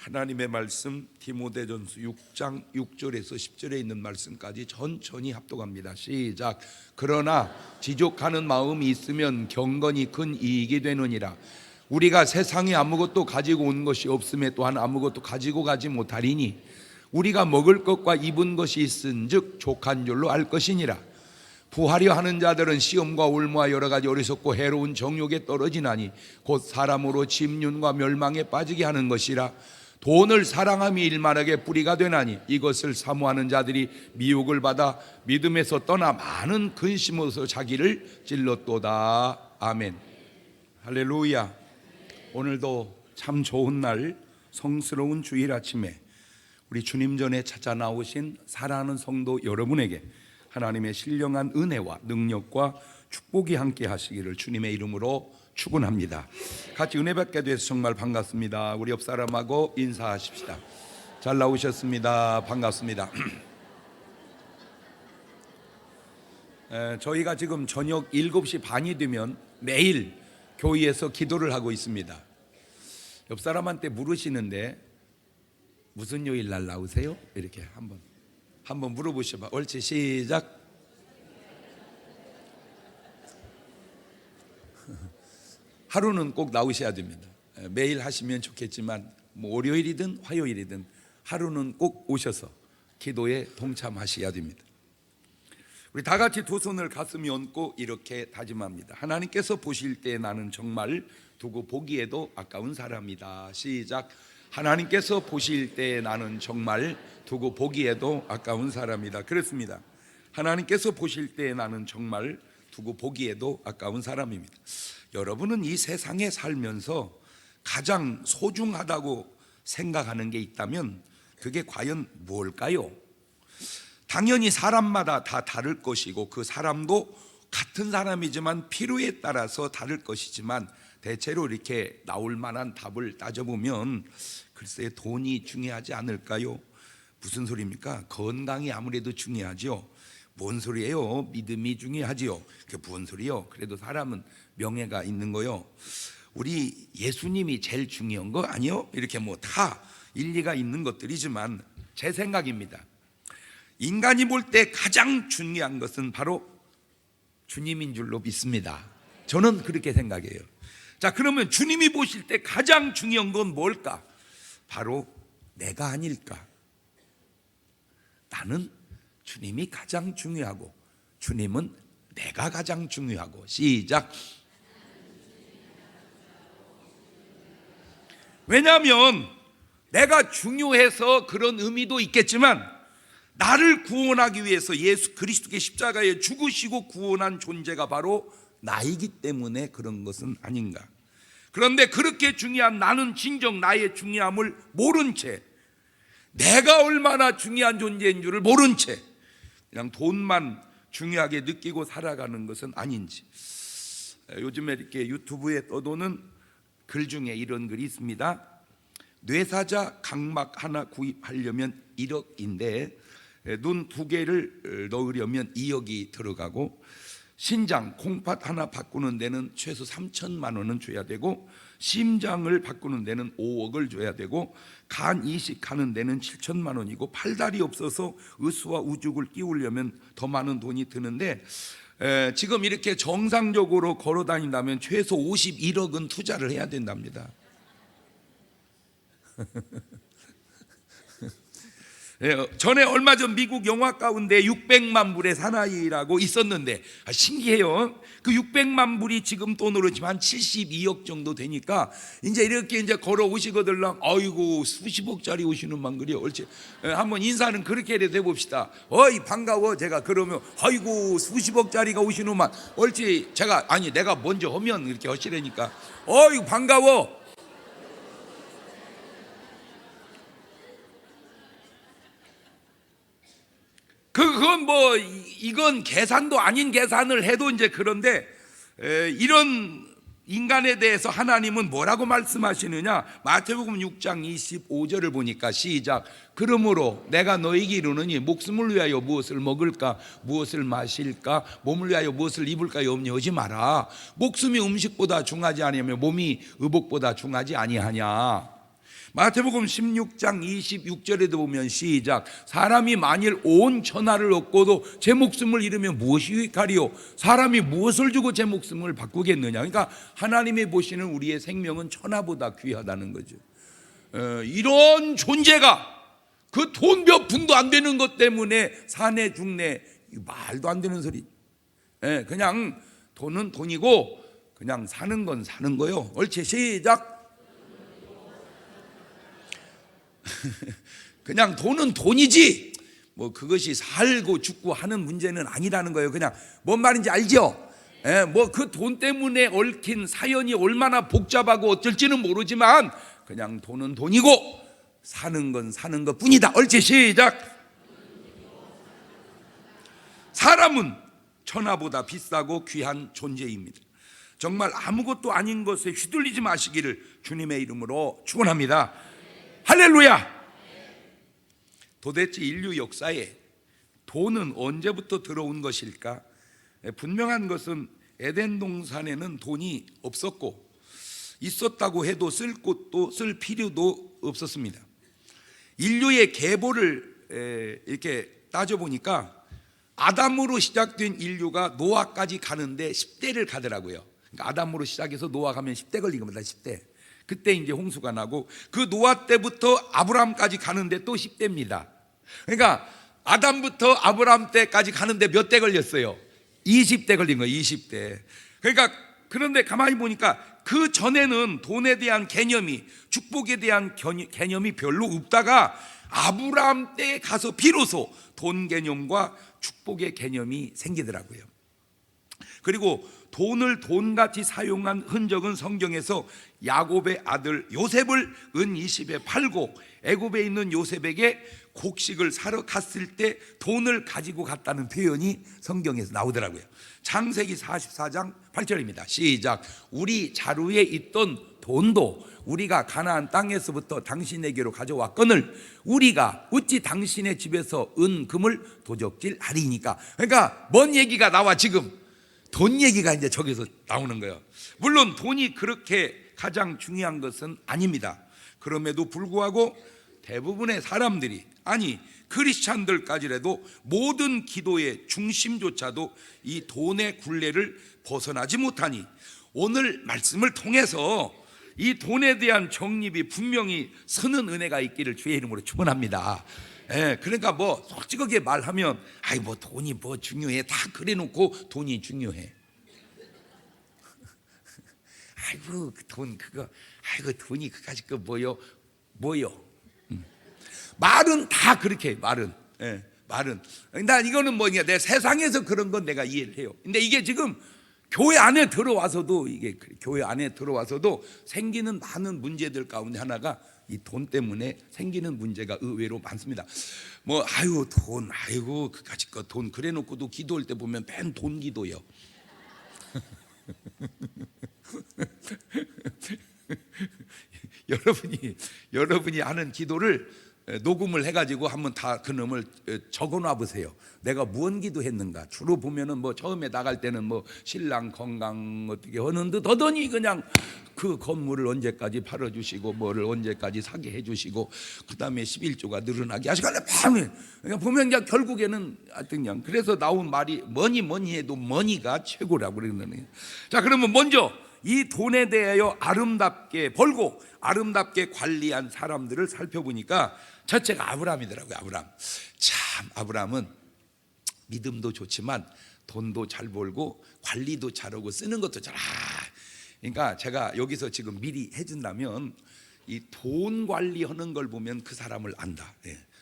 하나님의 말씀 디모데전서 6장 6절에서 10절에 있는 말씀까지 천천히 합독합니다. 시작. 그러나 지족하는 마음이 있으면 경건이 큰 이익이 되느니라. 우리가 세상에 아무것도 가지고 온 것이 없음에 또한 아무것도 가지고 가지 못하리니 우리가 먹을 것과 입은 것이 있은즉 족한 줄로 알 것이니라. 부하려 하는 자들은 시험과 올무와 여러 가지 어리석고 해로운 정욕에 떨어지나니 곧 사람으로 침륜과 멸망에 빠지게 하는 것이라. 돈을 사랑함이 일만하게 뿌리가 되나니 이것을 사모하는 자들이 미혹을 받아 믿음에서 떠나 많은 근심으로서 자기를 찔렀도다. 아멘. 할렐루야. 오늘도 참 좋은 날, 성스러운 주일 아침에 우리 주님 전에 찾아 나오신 사랑하는 성도 여러분에게 하나님의 신령한 은혜와 능력과 축복이 함께 하시기를 주님의 이름으로 축원합니다. 같이 은혜 받게 돼서 정말 반갑습니다. 우리 옆 사람하고 인사하십시다. 잘 나오셨습니다. 반갑습니다. 저희가 지금 저녁 7시 반이 되면 매일 교회에서 기도를 하고 있습니다. 옆 사람한테 물으시는데 무슨 요일 날 나오세요? 이렇게 한번 물어보셔봐. 옳지, 시작. 하루는 꼭 나오셔야 됩니다. 매일 하시면 좋겠지만 뭐 월요일이든 화요일이든 하루는 꼭 오셔서 기도에 동참하셔야 됩니다. 우리 다 같이 두 손을 가슴에 얹고 이렇게 다짐합니다. 하나님께서 보실 때 나는 정말 두고 보기에도 아까운 사람이다. 시작. 하나님께서 보실 때 나는 정말 두고 보기에도 아까운 사람이다. 그렇습니다. 하나님께서 보실 때 나는 정말 두고 보기에도 아까운 사람입니다. 여러분은 이 세상에 살면서 가장 소중하다고 생각하는 게 있다면 그게 과연 뭘까요? 당연히 사람마다 다 다를 것이고 그 사람도 같은 사람이지만 필요에 따라서 다를 것이지만 대체로 이렇게 나올 만한 답을 따져보면 글쎄 돈이 중요하지 않을까요? 무슨 소리입니까? 건강이 아무래도 중요하죠. 뭔 소리예요? 믿음이 중요하지요. 그게 뭔 소리요? 그래도 사람은 명예가 있는 거요. 우리 예수님이 제일 중요한 거 아니요? 이렇게 뭐 다 일리가 있는 것들이지만 제 생각입니다. 인간이 볼 때 가장 중요한 것은 바로 주님인 줄로 믿습니다. 저는 그렇게 생각해요. 자, 그러면 주님이 보실 때 가장 중요한 건 뭘까? 바로 내가 아닐까? 나는 주님이 가장 중요하고 주님은 내가 가장 중요하고. 시작. 왜냐하면 내가 중요해서 그런 의미도 있겠지만 나를 구원하기 위해서 예수 그리스도의 십자가에 죽으시고 구원한 존재가 바로 나이기 때문에 그런 것은 아닌가. 그런데 그렇게 중요한 나는 진정 나의 중요함을 모른 채 내가 얼마나 중요한 존재인 줄을 모른 채 그냥 돈만 중요하게 느끼고 살아가는 것은 아닌지. 요즘에 이렇게 유튜브에 떠도는 글 중에 이런 글이 있습니다. 뇌사자 각막 하나 구입하려면 1억인데 눈 2개를 넣으려면 2억이 들어가고 신장 콩팥 하나 바꾸는 데는 최소 3천만 원은 줘야 되고 심장을 바꾸는 데는 5억을 줘야 되고 간 이식하는 데는 7천만 원이고 팔다리 없어서 의수와 우죽을 끼우려면 더 많은 돈이 드는데 지금 이렇게 정상적으로 걸어 다닌다면 최소 51억은 투자를 해야 된답니다. 전에 얼마 전 미국 영화 가운데 600만 불의 사나이라고 있었는데 신기해요. 그 600만 불이 지금 돈으로 지금 한 72억 정도 되니까 이제 이렇게 이제 걸어 오시거들랑 아이고 수십억짜리 오시는 만 그래요. 옳지. 한번 인사는 그렇게 해 봅시다. 어이 반가워. 제가 그러면 아이고 수십억짜리가 오시는 만 옳지. 제가 아니 내가 먼저 하면 이렇게 하시라니까 어이 반가워. 그건 뭐 이건 계산도 아닌 계산을 해도 이제 그런데 이런 인간에 대해서 하나님은 뭐라고 말씀하시느냐? 마태복음 6장 25절을 보니까 시작. 그러므로 내가 너에게 이르노니 목숨을 위하여 무엇을 먹을까 무엇을 마실까 몸을 위하여 무엇을 입을까 염려하지 마라. 목숨이 음식보다 중하지 아니하며 몸이 의복보다 중하지 아니하냐. 마태복음 16장 26절에도 보면 시작, 사람이 만일 온 천하를 얻고도 제 목숨을 잃으면 무엇이 유익하리요? 사람이 무엇을 주고 제 목숨을 바꾸겠느냐? 그러니까 하나님이 보시는 우리의 생명은 천하보다 귀하다는 거죠. 이런 존재가 그 돈 몇 푼도 안 되는 것 때문에 사내 중내, 말도 안 되는 소리. 그냥 돈은 돈이고 그냥 사는 건 사는 거요. 옳지, 시작. 그냥 돈은 돈이지 뭐 그것이 살고 죽고 하는 문제는 아니라는 거예요. 그냥 뭔 말인지 알죠? 뭐 그 돈 때문에 얽힌 사연이 얼마나 복잡하고 어쩔지는 모르지만 그냥 돈은 돈이고 사는 건 사는 것 뿐이다. 옳지, 시작. 사람은 천하보다 비싸고 귀한 존재입니다. 정말 아무것도 아닌 것에 휘둘리지 마시기를 주님의 이름으로 축원합니다. 할렐루야. 도대체 인류 역사에 돈은 언제부터 들어온 것일까? 분명한 것은 에덴 동산에는 돈이 없었고 있었다고 해도 쓸 곳도 쓸 필요도 없었습니다. 인류의 계보를 이렇게 따져보니까 아담으로 시작된 인류가 노아까지 가는데 10대를 가더라고요. 그러니까 아담으로 시작해서 노아 가면 10대 걸린 겁니다. 10대. 그때 이제 홍수가 나고 그 노아 때부터 아브라함까지 가는데 또 10대입니다. 그러니까 아담부터 아브라함 때까지 가는데 몇 대 걸렸어요? 20대 걸린 거예요. 20대. 그러니까 그런데 가만히 보니까 그 전에는 돈에 대한 개념이, 축복에 대한 개념이 별로 없다가 아브라함 때에 가서 비로소 돈 개념과 축복의 개념이 생기더라고요. 그리고 돈을 돈같이 사용한 흔적은 성경에서 야곱의 아들 요셉을 은 20에 팔고 애굽에 있는 요셉에게 곡식을 사러 갔을 때 돈을 가지고 갔다는 표현이 성경에서 나오더라고요. 창세기 44장 8절입니다. 시작. 우리 자루에 있던 돈도 우리가 가나안 땅에서부터 당신에게로 가져왔거늘 우리가 어찌 당신의 집에서 은 금을 도적질하리니까. 그러니까 뭔 얘기가 나와? 지금 돈 얘기가 이제 저기서 나오는 거예요. 물론 돈이 그렇게 가장 중요한 것은 아닙니다. 그럼에도 불구하고 대부분의 사람들이, 아니 크리스찬들까지라도 모든 기도의 중심조차도 이 돈의 굴레를 벗어나지 못하니 오늘 말씀을 통해서 이 돈에 대한 정립이 분명히 서는 은혜가 있기를 주의 이름으로 축원합니다. 그러니까 뭐 솔직하게 말하면 아이 뭐 돈이 뭐 중요해, 다 그래놓고 돈이 중요해. 아이고 그 돈 그거, 아이고 돈이 그까짓 거 뭐요? 말은 다 그렇게 해, 말은. 말은. 나 이거는 뭐냐, 내 세상에서 그런 건 내가 이해를 해요. 근데 이게 지금 교회 안에 들어와서도, 이게 교회 안에 들어와서도 생기는 많은 문제들 가운데 하나가 이 돈 때문에 생기는 문제가 의외로 많습니다. 뭐 아유 돈, 아이고 그까짓 거 돈 그래놓고도 기도할 때 보면 맨 돈 기도요. 여러분이 하는 기도를 녹음을 해가지고 한번 다 그놈을 적어놔 보세요. 내가 무언 기도했는가. 주로 보면은 뭐 처음에 나갈 때는 뭐 신랑 건강 어떻게 하는 듯 하더니 그냥 그 건물을 언제까지 팔아주시고 뭐를 언제까지 사게 해주시고 그 다음에 11조가 늘어나게 하시고 그냥 보면 그냥 결국에는 하여튼 그냥 그래서 나온 말이 뭐니 해도 머니가 최고라고 그러는 거예요. 자, 그러면 먼저 이 돈에 대하여 아름답게 벌고 아름답게 관리한 사람들을 살펴보니까 첫째가 아브라함이더라고요. 아브라함. 참 아브라함은 믿음도 좋지만 돈도 잘 벌고 관리도 잘하고 쓰는 것도 잘. 그러니까 제가 여기서 지금 미리 해준다면 이 돈 관리하는 걸 보면 그 사람을 안다.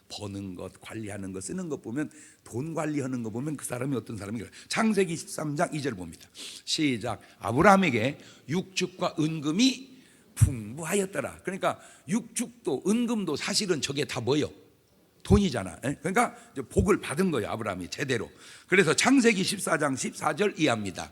버는 것, 관리하는 것, 쓰는 것 보면, 돈 관리하는 거 보면 그 사람이 어떤 사람인가. 창세기 13장 2절 봅니다. 시작. 아브라함에게 육축과 은금이 풍부하였더라. 그러니까 육축도 은금도 사실은 저게 다 뭐예요? 돈이잖아. 그러니까 복을 받은 거예요, 아브라함이 제대로. 그래서 창세기 14장 14절 이해합니다.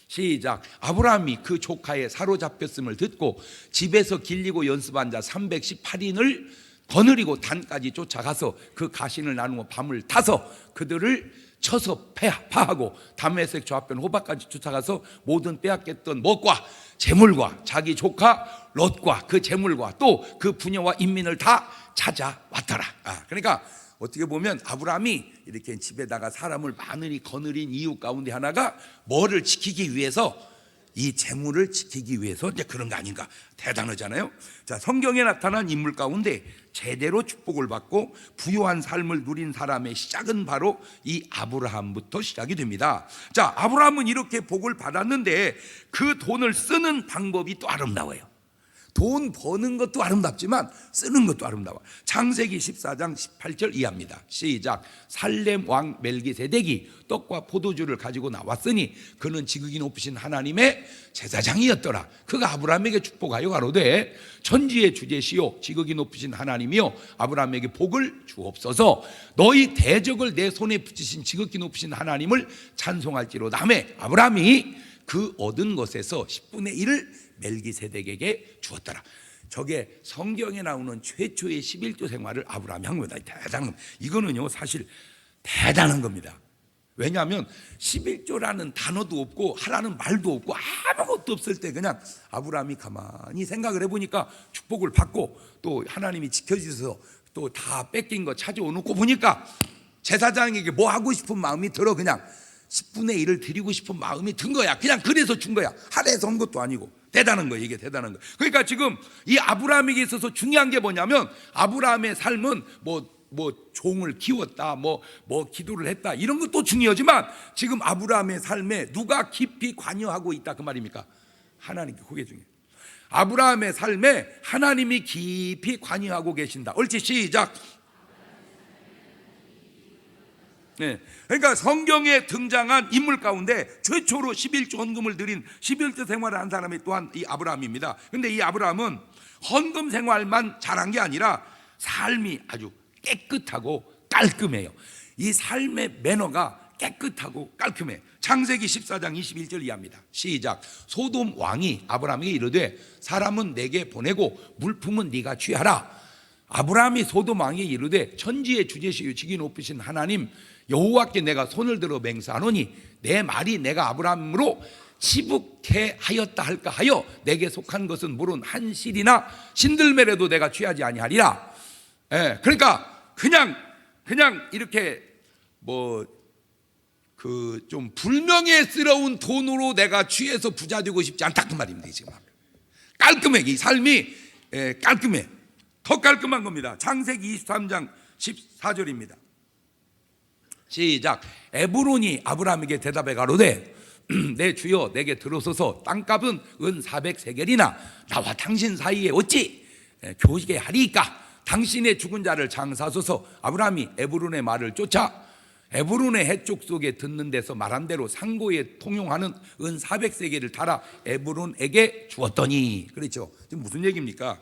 시작. 아브라함이 그 조카의 사로잡혔음을 듣고 집에서 길리고 연습한 자 318인을 거느리고 단까지 쫓아가서 그 가신을 나누어 밤을 타서 그들을 쳐서 파하고 다메섹 좌편 호박까지 쫓아가서 모든 빼앗겼던 먹과 재물과 자기 조카 롯과 그 재물과 또 그 부녀와 인민을 다 찾아왔더라. 그러니까 어떻게 보면 아브라함이 이렇게 집에다가 사람을 많이 거느린 이유 가운데 하나가 뭐를 지키기 위해서, 이 재물을 지키기 위해서 이제 그런 거 아닌가. 대단하잖아요. 자, 성경에 나타난 인물 가운데 제대로 축복을 받고 부유한 삶을 누린 사람의 시작은 바로 이 아브라함부터 시작이 됩니다. 자, 아브라함은 이렇게 복을 받았는데 그 돈을 쓰는 방법이 또 아름다워요. 돈 버는 것도 아름답지만 쓰는 것도 아름다워. 창세기 14장 18절 이하입니다. 시작. 살렘 왕 멜기세덱이 떡과 포도주를 가지고 나왔으니 그는 지극히 높으신 하나님의 제사장이었더라. 그가 아브라함에게 축복하여 가로되 천지의 주제시요 지극히 높으신 하나님이여 아브라함에게 복을 주옵소서. 너희 대적을 내 손에 붙이신 지극히 높으신 하나님을 찬송할지로다 하며 아브라함이 그 얻은 것에서 10분의 1을 멜기세덱에게 주었더라. 저게 성경에 나오는 최초의 11조 생활을 아브라함이 한 겁니다. 대단한 겁니다. 이거는요 사실 대단한 겁니다. 왜냐하면 11조라는 단어도 없고 하라는 말도 없고 아무것도 없을 때 그냥 아브라함이 가만히 생각을 해보니까 축복을 받고 또 하나님이 지켜주셔서 또 다 뺏긴 거 찾아오놓고 보니까 제사장에게 뭐 하고 싶은 마음이 들어. 그냥 10분의 1을 드리고 싶은 마음이 든 거야. 그냥 그래서 준 거야. 하래서 한 것도 아니고. 대단한 거예요. 이게 대단한 거예요. 그러니까 지금 이 아브라함에게 있어서 중요한 게 뭐냐면 아브라함의 삶은 뭐 종을 키웠다, 뭐 기도를 했다 이런 것도 중요하지만 지금 아브라함의 삶에 누가 깊이 관여하고 있다 그 말입니까? 하나님께. 그게 중요해요. 아브라함의 삶에 하나님이 깊이 관여하고 계신다. 옳지, 시작. 네. 그러니까 성경에 등장한 인물 가운데 최초로 11조 헌금을 드린 11조 생활을 한 사람이 또한 이 아브라함입니다. 그런데 이 아브라함은 헌금 생활만 잘한 게 아니라 삶이 아주 깨끗하고 깔끔해요. 이 삶의 매너가 깨끗하고 깔끔해. 창세기 14장 21절 이하입니다. 시작. 소돔 왕이 아브라함에게 이르되 사람은 내게 보내고 물품은 네가 취하라. 아브라함이 소돔 왕에게 이르되 천지의 주제시요 지극히 높으신 하나님 여호와께 내가 손을 들어 맹세하노니 내 말이 내가 아브라함으로 치북해 하였다 할까 하여 내게 속한 것은 물론 한 실이나 신들매라도 내가 취하지 아니하리라. 그러니까 그냥 이렇게 좀 불명예스러운 돈으로 내가 취해서 부자 되고 싶지 않다 그 말입니다. 지금 깔끔해. 이 삶이 깔끔해. 더 깔끔한 겁니다. 창세기 23장 14절입니다. 시작. 에브론이 아브라함에게 대답해 가로되 내 주여 내게 들어서서 땅값은 은 400세겔이나 나와 당신 사이에 어찌 교식에 하리이까. 당신의 죽은 자를 장사하소서. 아브라함이 에브론의 말을 쫓아 에브론의 해쪽 속에 듣는 데서 말한 대로 상고에 통용하는 은 400세겔을 달아 에브론에게 주었더니. 그렇죠. 지금 무슨 얘기입니까?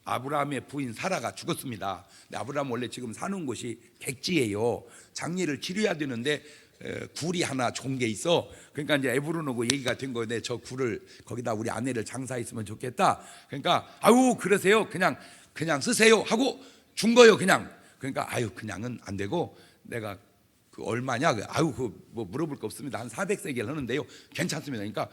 아브라함의 부인 사라가 죽었습니다. 근데 아브라함 원래 지금 사는 곳이 객지예요. 장례를 치러야 되는데 굴이 하나 좋은 게 있어. 그러니까 이제 에브론하고 얘기가 된 거인데 저 굴을 거기다 우리 아내를 장사했으면 좋겠다. 그러니까 아유 그러세요. 그냥 쓰세요 하고 준 거예요. 그냥. 그러니까 아유 그냥은 안 되고 내가 그 얼마냐? 아유 뭐 물어볼 거 없습니다. 한 400세겔 하는데요. 괜찮습니다. 그러니까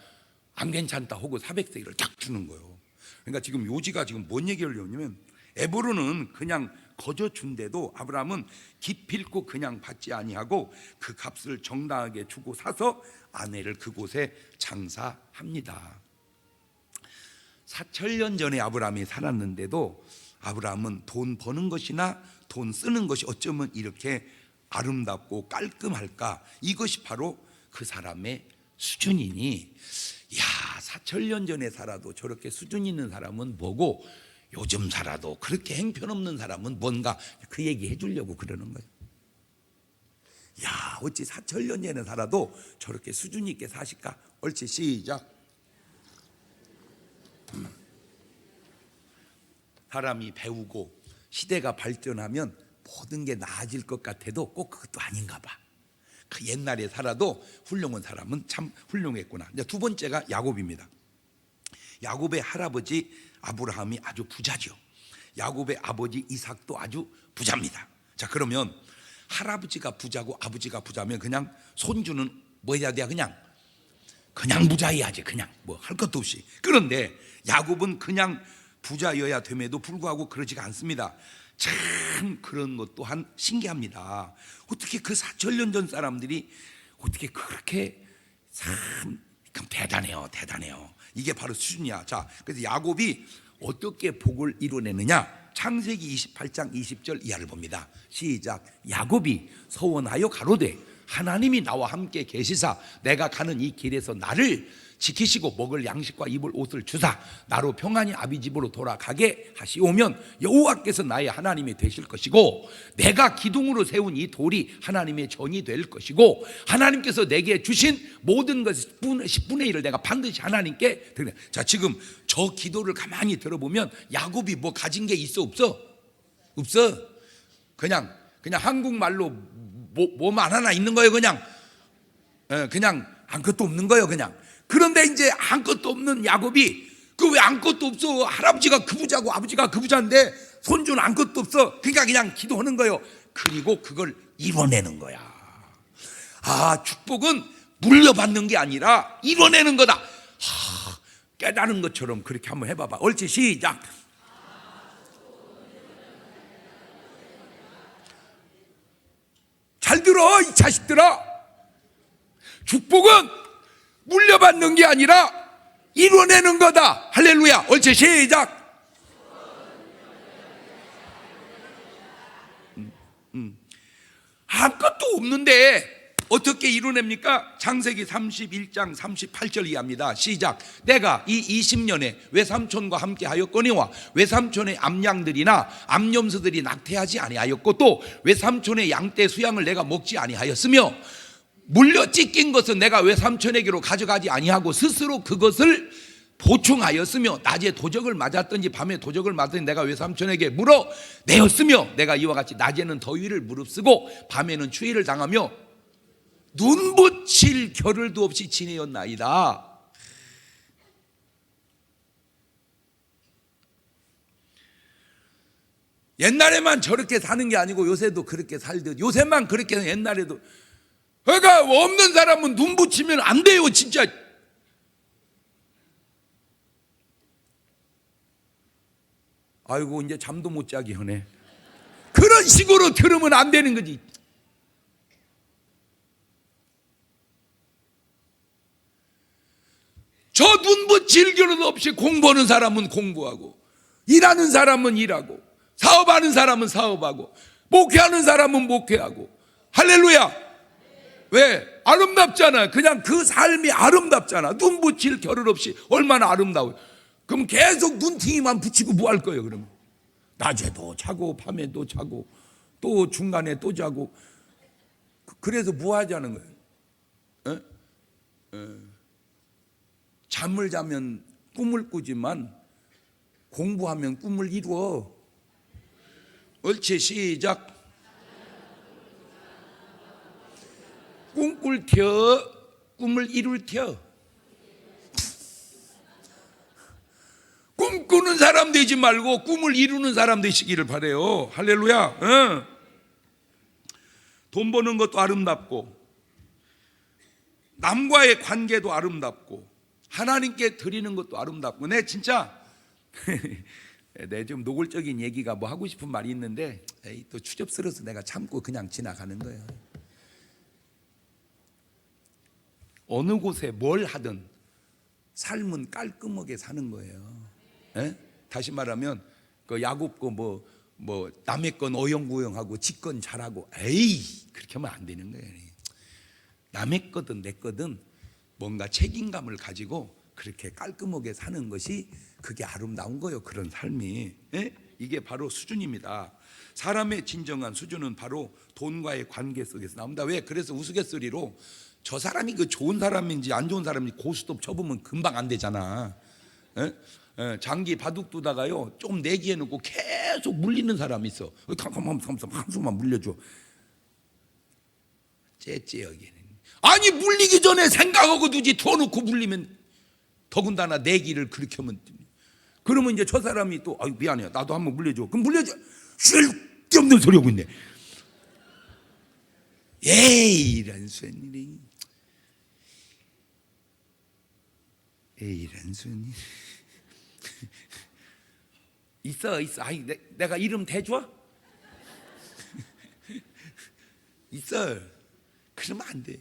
안 괜찮다 하고 400세겔을 딱 주는 거예요. 그러니까 지금 요지가 지금 뭔 얘기를 하냐면 에브론은 그냥 거저 준데도 아브라함은 기필코 그냥 받지 아니하고 그 값을 정당하게 주고 사서 아내를 그곳에 장사합니다. 4천년 전에 아브라함이 살았는데도 아브라함은 돈 버는 것이나 돈 쓰는 것이 어쩌면 이렇게 아름답고 깔끔할까? 이것이 바로 그 사람의 수준이니, 야 4천년 전에 살아도 저렇게 수준 있는 사람은 뭐고 요즘 살아도 그렇게 행편없는 사람은 뭔가, 그 얘기 해주려고 그러는 거예요. 야 어찌 4천년 전에 살아도 저렇게 수준 있게 사실까? 옳지, 시작. 사람이 배우고 시대가 발전하면 모든 게 나아질 것 같아도 꼭 그것도 아닌가 봐. 그 옛날에 살아도 훌륭한 사람은 참 훌륭했구나. 이제 두 번째가 야곱입니다. 야곱의 할아버지 아브라함이 아주 부자죠. 야곱의 아버지 이삭도 아주 부자입니다. 자, 그러면 할아버지가 부자고 아버지가 부자면 그냥 손주는 뭐 해야 돼? 그냥 부자여야지. 그냥 뭐 할 것도 없이. 그런데 야곱은 그냥 부자여야 됨에도 불구하고 그러지가 않습니다. 참 그런 것 또한 신기합니다. 어떻게 그 4천년 전 사람들이 어떻게 그렇게 참 대단해요. 이게 바로 수준이야. 자, 그래서 야곱이 어떻게 복을 이루어내느냐? 창세기 28장 20절 이하를 봅니다. 시작. 야곱이 서원하여 가로되 하나님이 나와 함께 계시사 내가 가는 이 길에서 나를 지키시고 먹을 양식과 입을 옷을 주사 나로 평안히 아비 집으로 돌아가게 하시오면 여호와께서 나의 하나님이 되실 것이고 내가 기둥으로 세운 이 돌이 하나님의 전이 될 것이고 하나님께서 내게 주신 모든 것 10분의 1을 내가 반드시 하나님께 드리라. 자, 지금 저 기도를 가만히 들어보면 야곱이 뭐 가진 게 있어 없어? 없어. 그냥 한국말로 뭐만 하나 있는 거예요. 그냥 아무것도 없는 거예요. 그런데 이제 아무것도 없는 야곱이 그 왜 아무것도 없어? 할아버지가 그 부자고 아버지가 그 부자인데 손주는 아무것도 없어. 그러니까 그냥 기도하는 거예요. 그리고 그걸 이뤄내는 거야. 아, 축복은 물려받는 게 아니라 이뤄내는 거다. 깨달은 것처럼 그렇게 한번 해봐봐. 옳지, 시작. 잘 들어, 이 자식들아. 축복은 물려받는 게 아니라 이뤄내는 거다. 할렐루야. 옳지, 시작. 아무것도 없는데 어떻게 이뤄냅니까? 창세기 31장 38절 이하입니다. 시작. 내가 이 20년에 외삼촌과 함께 하였거니와 외삼촌의 암양들이나 암염소들이 낙태하지 아니하였고 또 외삼촌의 양떼 수양을 내가 먹지 아니하였으며 물려 찢긴 것은 내가 외삼촌에게로 가져가지 아니하고 스스로 그것을 보충하였으며 낮에 도적을 맞았든지 밤에 도적을 맞았든지 내가 외삼촌에게 물어 내었으며 내가 이와 같이 낮에는 더위를 무릅쓰고 밤에는 추위를 당하며 눈붙일 겨를도 없이 지내었나이다. 옛날에만 저렇게 사는 게 아니고 요새도 그렇게 살듯 요새만 그렇게 해서 옛날에도 그러니까 없는 사람은 눈 붙이면 안 돼요. 진짜 아이고 이제 잠도 못 자게 하네. 그런 식으로 들으면 안 되는 거지. 저 눈 붙일 겨를 없이 공부하는 사람은 공부하고 일하는 사람은 일하고 사업하는 사람은 사업하고 목회하는 사람은 목회하고. 할렐루야. 왜? 아름답잖아. 그냥 그 삶이 아름답잖아. 눈 붙일 겨를 없이 얼마나 아름다워요. 그럼 계속 눈팅이만 붙이고 뭐 할 거예요? 그러면 낮에도 자고 밤에도 자고 또 중간에 또 자고. 그래서 뭐 하자는 거예요? 잠을 자면 꿈을 꾸지만 공부하면 꿈을 이루어. 옳지, 시작. 꿈꿀 텨, 꿈을 이룰 텨. 꿈꾸는 사람 되지 말고 꿈을 이루는 사람 되시기를 바라요. 할렐루야. 돈 버는 것도 아름답고 남과의 관계도 아름답고 하나님께 드리는 것도 아름답고. 내 진짜 내 좀 노골적인 얘기가 뭐 하고 싶은 말이 있는데 또 추접스러워서 내가 참고 그냥 지나가는 거예요. 어느 곳에 뭘 하든 삶은 깔끔하게 사는 거예요. 다시 말하면 그 야곱 거 뭐 남의 건 어영부영하고 지 건 잘하고 그렇게 하면 안 되는 거예요. 남의 거든 내 거든 뭔가 책임감을 가지고 그렇게 깔끔하게 사는 것이 그게 아름다운 거예요. 그런 삶이. 이게 바로 수준입니다. 사람의 진정한 수준은 바로 돈과의 관계 속에서 나옵니다. 왜? 그래서 우스갯소리로 저 사람이 그 좋은 사람인지 안 좋은 사람인지 고스톱 쳐보면 금방 안 되잖아. 장기 바둑 두다가요 좀 내기해 놓고 계속 물리는 사람이 있어. 한숨만 물려줘. 째째하게. 아니 물리기 전에 생각하고 두지, 두어놓고 물리면 더군다나 내기를 그렇게 하면 그러면 이제 저 사람이 또 아유 미안해요, 나도 한번 물려줘. 그럼 물려줘. 쓸데없는 소리 하고 있네. 에이 이런 웬일이, 에이 이런 웬일. 있어. 아이 내가 이름 대줘? 있어. 그러면 안 돼.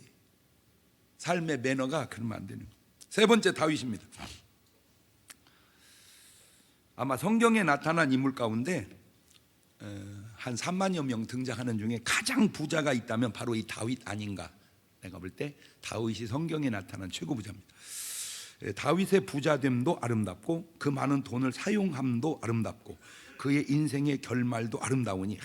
삶의 매너가 그러면 안 되는 거예요. 세 번째 다윗입니다. 아마 성경에 나타난 인물 가운데 한 3만여 명 등장하는 중에 가장 부자가 있다면 바로 이 다윗 아닌가. 내가 볼 때 다윗이 성경에 나타난 최고 부자입니다. 다윗의 부자됨도 아름답고 그 많은 돈을 사용함도 아름답고 그의 인생의 결말도 아름다우니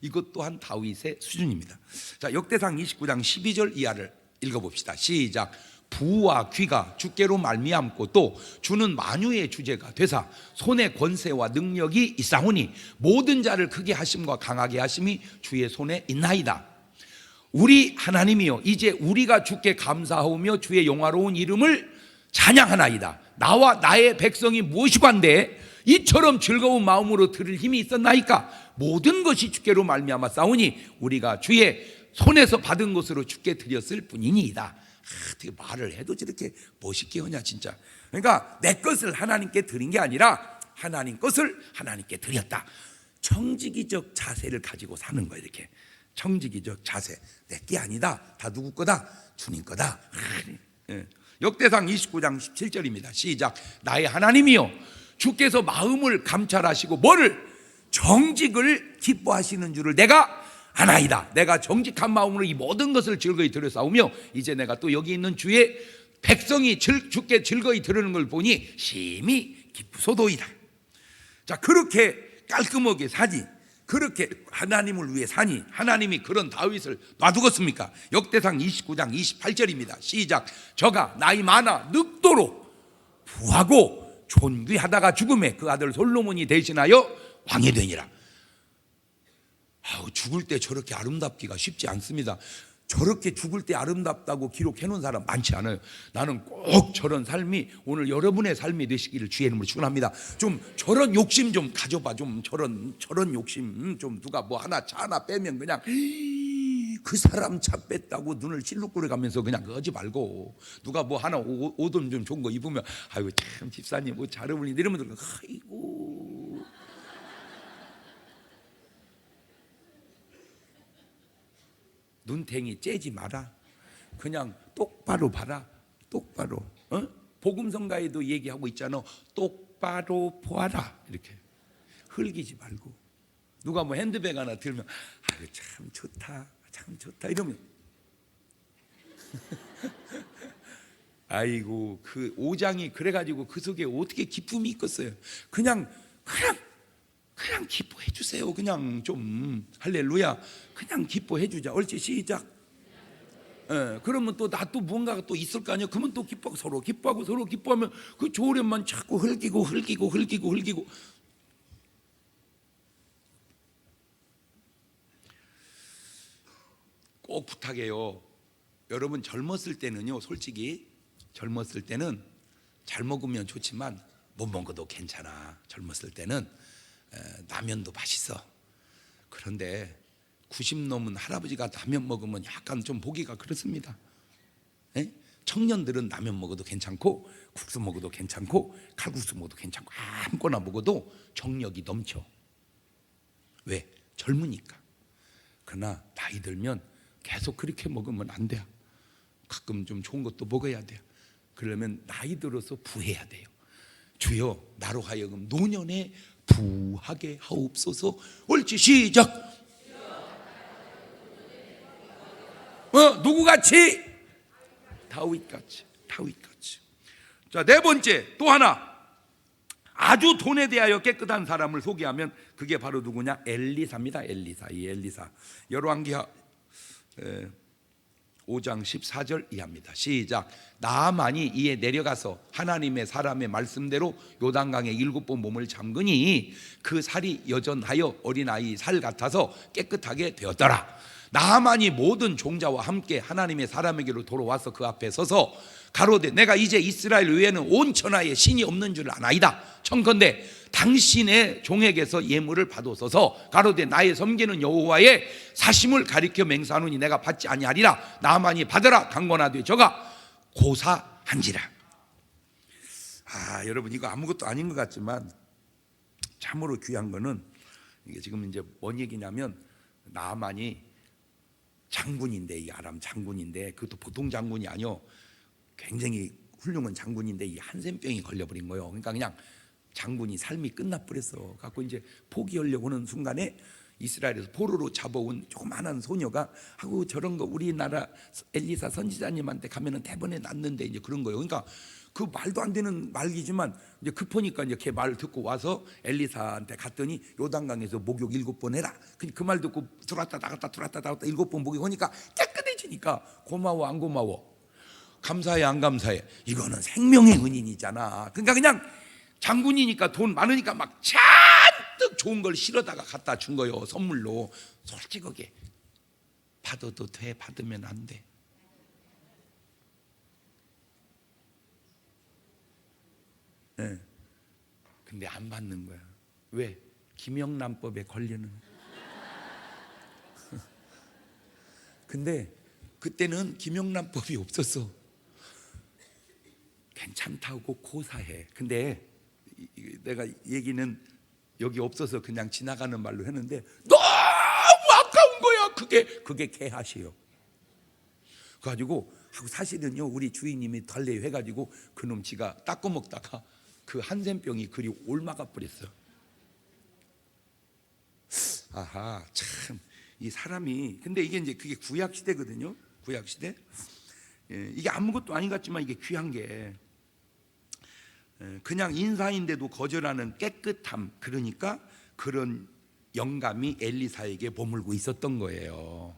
이것 또한 다윗의 수준입니다. 자, 역대상 29장 12절 이하를 읽어봅시다. 시작. 부와 귀가 주께로 말미암고 또 주는 만유의 주제가 되사 손에 권세와 능력이 있사오니 모든 자를 크게 하심과 강하게 하심이 주의 손에 있나이다. 우리 하나님이여, 이제 우리가 주께 감사하오며 주의 영화로운 이름을 찬양하나이다. 나와 나의 백성이 무엇이관데 이처럼 즐거운 마음으로 들을 힘이 있었나이까. 모든 것이 주께로 말미암아 싸우니 우리가 주의 손에서 받은 것으로 주께 드렸을 뿐이니이다. 어떻게 말을 해도 저렇게 멋있게 하냐 진짜. 그러니까 내 것을 하나님께 드린 게 아니라 하나님 것을 하나님께 드렸다. 청지기적 자세를 가지고 사는 거예요. 이렇게 청지기적 자세. 내 게 아니다, 다 누구 거다? 주님 거다. 역대상 29장 17절입니다. 시작. 나의 하나님이여, 주께서 마음을 감찰하시고 뭐를? 정직을 기뻐하시는 줄을 내가 아나이다. 내가 정직한 마음으로 이 모든 것을 즐거이 들여싸우며 이제 내가 또 여기 있는 주의 백성이 주께 즐거이 들으는 걸 보니 심히 기쁘소도이다. 자, 그렇게 깔끔하게 사지, 그렇게 하나님을 위해 사니 하나님이 그런 다윗을 놔두겠습니까? 역대상 29장 28절입니다. 시작. 저가 나이 많아 늙도록 부하고 존귀하다가 죽음에 그 아들 솔로몬이 대신하여 왕이 되니라. 죽을 때 저렇게 아름답기가 쉽지 않습니다. 저렇게 죽을 때 아름답다고 기록해 놓은 사람 많지 않아요. 나는 꼭 저런 삶이 오늘 여러분의 삶이 되시기를 주의 이름으로 축원합니다. 좀 저런 욕심 좀 가져봐. 좀 저런 욕심 좀 누가 뭐 하나 차 하나 빼면 그냥 그 사람 차 뺐다고 눈을 찔룩거려 가면서 그냥 그러지 말고, 누가 뭐 하나 옷 좀 좋은 거 입으면 아이고 참 집사님 뭐 잘 어울리는데 이러면 아이고 눈탱이 째지 마라. 그냥 똑바로 봐라. 똑바로. 복음성가에도 얘기하고 있잖아. 똑바로 보아라. 이렇게 흘기지 말고. 누가 뭐 핸드백 하나 들면 아유 참 좋다, 참 좋다 이러면 아이고 그 오장이 그래가지고 그 속에 어떻게 기쁨이 있겠어요. 그냥 기뻐해 주세요. 그냥 좀 할렐루야. 그냥 기뻐해 주자. 옳지, 시작. 그러면 또 나 또 뭔가가 또 있을 거 아니야. 그러면 또 기뻐하고 서로 기뻐하면 그 조련만 자꾸 흘기고 꼭 부탁해요. 여러분 젊었을 때는요, 솔직히 젊었을 때는 잘 먹으면 좋지만 못 먹어도 괜찮아. 젊었을 때는 라면도 맛있어. 그런데 90 넘은 할아버지가 라면 먹으면 약간 좀 보기가 그렇습니다. 청년들은 라면 먹어도 괜찮고 국수 먹어도 괜찮고 칼국수 먹어도 괜찮고 아무거나 먹어도 정력이 넘쳐. 왜? 젊으니까. 그러나 나이 들면 계속 그렇게 먹으면 안 돼요. 가끔 좀 좋은 것도 먹어야 돼요. 그러면 나이 들어서 부해야 돼요. 주여 나로 하여금 노년에 부하게 하옵소서. 옳지, 시작. 누구같이? 다윗같이. 자, 네 번째 또 하나, 아주 돈에 대하여 깨끗한 사람을 소개하면 그게 바로 누구냐? 엘리사입니다. 이 엘리사. 열왕기하 5장 14절 이하입니다. 시작. 나아만이 이에 내려가서 하나님의 사람의 말씀대로 요단강에 7번 몸을 잠그니 그 살이 여전하여 어린아이 살 같아서 깨끗하게 되었더라. 나하만이 모든 종자와 함께 하나님의 사람에게로 돌아와서 그 앞에 서서 가로되 내가 이제 이스라엘 외에는 온 천하에 신이 없는 줄 아나이다. 청컨대 당신의 종에게서 예물을 받으소서. 가로되 나의 섬기는 여호와의 사심을 가리켜 맹세하노니 내가 받지 아니하리라. 나하만이 받으라 강권하되 저가 고사한지라. 여러분, 이거 아무것도 아닌 것 같지만 참으로 귀한 거는, 이게 지금 이제 뭔 얘기냐면, 나하만이 장군인데, 이 아람 장군인데, 그것도 보통 장군이 아니요, 굉장히 훌륭한 장군인데 이 한센병이 걸려버린 거예요. 그러니까 그냥 장군이 삶이 끝나버렸어. 갖고 이제 포기하려고 하는 순간에 이스라엘에서 포로로 잡아온 조그마한 소녀가 하고, 저런 거 우리나라 엘리사 선지자님한테 가면은 대번에 낫는데, 이제 그런 거예요. 그러니까 그 말도 안 되는 말이지만 이제 급하니까 이제 걔 말 듣고 와서 엘리사한테 갔더니 요단강에서 목욕 7번 해라. 그 말 듣고 들어왔다 나갔다 들어왔다 나갔다 7번 목욕하니까 깨끗해지니까 고마워 안 고마워? 감사해 안 감사해? 이거는 생명의 은인이잖아. 그러니까 그냥 장군이니까 돈 많으니까 막 잔뜩 좋은 걸 실어다가 갖다 준 거예요. 선물로. 솔직하게 받아도 돼, 받으면 안 돼? 네. 근데 안 받는 거야. 왜? 김영란법에 걸리는. 근데 그때는 김영란법이 없었어. 괜찮다고 고사해. 근데 내가 얘기는 여기 없어서 그냥 지나가는 말로 했는데 너무 아까운 거야. 그게 개하시요. 그래가지고 사실은요, 우리 주인님이 달래 해가지고 그놈 지가 닦아 먹다가 그 한센병이 그리 옮아가 버렸어. 아하, 참 이 사람이. 근데 이게 이제 그게 구약 시대거든요. 구약 시대. 이게 아무것도 아닌 것 같지만 이게 귀한 게, 그냥 인사인데도 거절하는 깨끗함, 그러니까 그런 영감이 엘리사에게 머물고 있었던 거예요.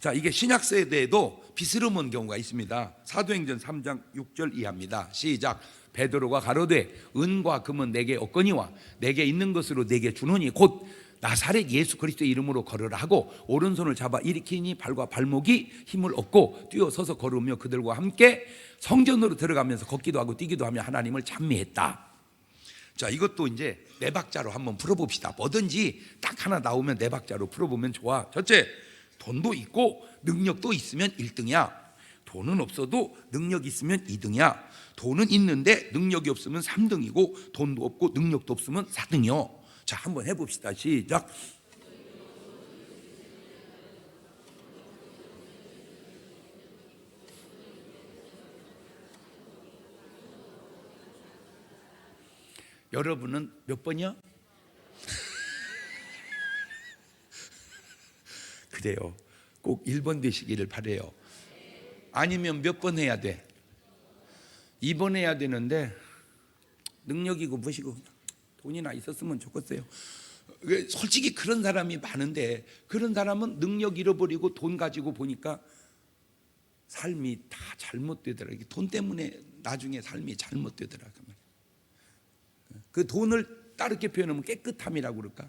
자, 이게 신약 세대에도 비스름한 경우가 있습니다. 사도행전 3장 6절 이하입니다. 시작. 베드로가 가로되 은과 금은 내게 없거니와 내게 있는 것으로 내게 주노니 곧 나사렛 예수 그리스도의 이름으로 걸으라 하고 오른손을 잡아 일으키니 발과 발목이 힘을 얻고 뛰어서서 걸으며 그들과 함께 성전으로 들어가면서 걷기도 하고 뛰기도 하며 하나님을 찬미했다. 자, 이것도 이제 네 박자로 한번 풀어봅시다. 뭐든지 딱 하나 나오면 네 박자로 풀어보면 좋아. 첫째, 돈도 있고 능력도 있으면 1등이야. 돈은 없어도 능력 있으면 2등이야. 돈은 있는데 능력이 없으면 3등이고 돈도 없고 능력도 없으면 4등이요. 자, 한번 해봅시다. 시작. 여러분은 몇 번이요? 그래요. 꼭 1번 되시기를 바래요. 아니면 몇 번 해야 돼? 2번 해야 되는데 능력이고 무엇이고 돈이나 있었으면 좋겠어요. 솔직히 그런 사람이 많은데, 그런 사람은 능력 잃어버리고 돈 가지고 보니까 삶이 다 잘못되더라. 돈 때문에 나중에 삶이 잘못되더라. 그 돈을 다르게 표현하면 깨끗함이라고 그럴까?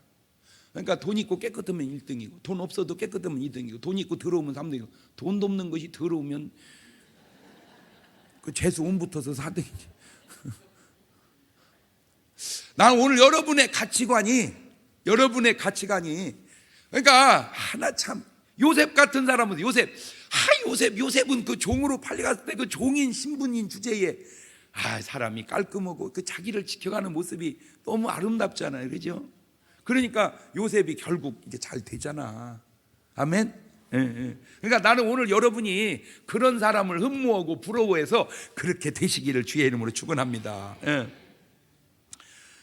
그러니까 돈 있고 깨끗하면 1등이고 돈 없어도 깨끗하면 2등이고 돈 있고 더러우면 3등이고 돈도 없는 것이 더러우면 그 재수 운 붙어서 4등이지. 난 오늘 여러분의 가치관이 그러니까 하나 참, 요셉 같은 사람은 요셉은 그 종으로 팔려갔을 때 그 종인 신분인 주제에 사람이 깔끔하고 그 자기를 지켜가는 모습이 너무 아름답잖아요. 그죠? 그러니까 요셉이 결국 이게 잘 되잖아. 아멘. 그러니까 나는 오늘 여러분이 그런 사람을 흠모하고 부러워해서 그렇게 되시기를 주의 이름으로 축원합니다.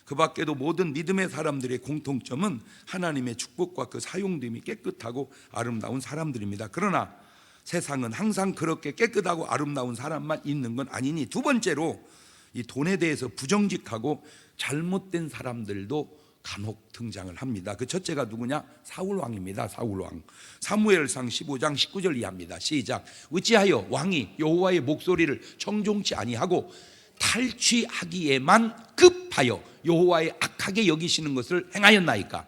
그 밖에도 모든 믿음의 사람들의 공통점은 하나님의 축복과 그 사용됨이 깨끗하고 아름다운 사람들입니다. 그러나 세상은 항상 그렇게 깨끗하고 아름다운 사람만 있는 건 아니니, 두 번째로 이 돈에 대해서 부정직하고 잘못된 사람들도 간혹 등장을 합니다. 그 첫째가 누구냐? 사울왕입니다. 사울왕. 사무엘상 15장 19절 이하입니다. 시작. 어찌하여 왕이 여호와의 목소리를 청종치 아니하고 탈취하기에만 급하여 여호와의 악하게 여기시는 것을 행하였나이까?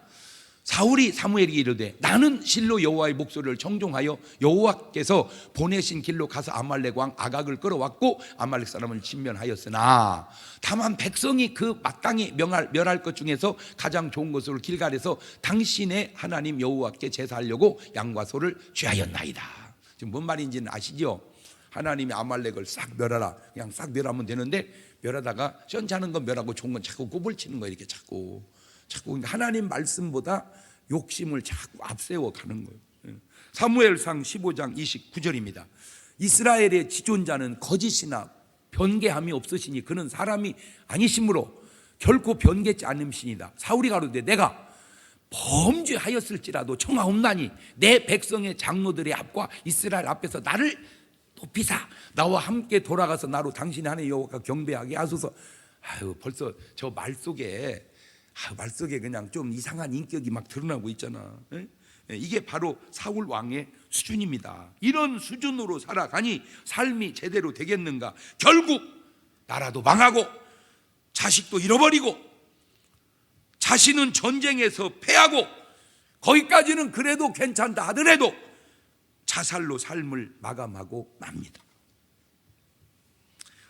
사울이 사무엘에게 이르되 나는 실로 여호와의 목소리를 정종하여 여호와께서 보내신 길로 가서 아말렉 왕 아각을 끌어왔고 아말렉 사람을 진멸하였으나 다만 백성이 그 마땅히 멸할 것 중에서 가장 좋은 것으로 길갈에서 당신의 하나님 여호와께 제사하려고 양과 소를 취하였나이다. 지금 뭔 말인지는 아시죠? 하나님이 아말렉을 싹 멸하라, 그냥 싹 멸하면 되는데 멸하다가 시원찮은 건 멸하고 좋은 건 자꾸 꼬불치는 거예요. 이렇게 자꾸 하나님 말씀보다 욕심을 자꾸 앞세워 가는 거예요. 사무엘상 15장 29절입니다. 이스라엘의 지존자는 거짓이나 변개함이 없으시니 그는 사람이 아니시므로 결코 변개치 않음시니이다. 사울이 가로되 내가 범죄하였을지라도 청하옵나니 내 백성의 장로들의 앞과 이스라엘 앞에서 나를 높이사 나와 함께 돌아가서 나로 당신의 하나님 여호와가 경배하게 하소서. 아유, 벌써 저 말 속에 그냥 좀 이상한 인격이 막 드러나고 있잖아. 이게 바로 사울 왕의 수준입니다. 이런 수준으로 살아가니 삶이 제대로 되겠는가? 결국 나라도 망하고 자식도 잃어버리고 자신은 전쟁에서 패하고 거기까지는 그래도 괜찮다 하더라도 자살로 삶을 마감하고 맙니다.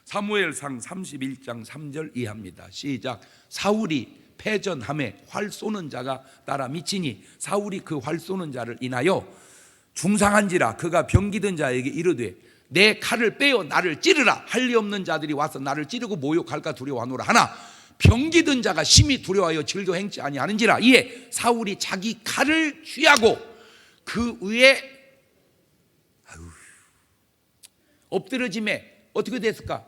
사무엘상 31장 3절 이하입니다. 시작. 사울이 패전함에 활 쏘는 자가 따라 미치니 사울이 그 활 쏘는 자를 인하여 중상한지라 그가 병기든 자에게 이르되 내 칼을 빼어 나를 찌르라. 할 리 없는 자들이 와서 나를 찌르고 모욕할까 두려워하노라 하나 병기든 자가 심히 두려워하여 질도 행치 아니하는지라. 이에 사울이 자기 칼을 취하고 그 위에 엎드러짐에 어떻게 됐을까?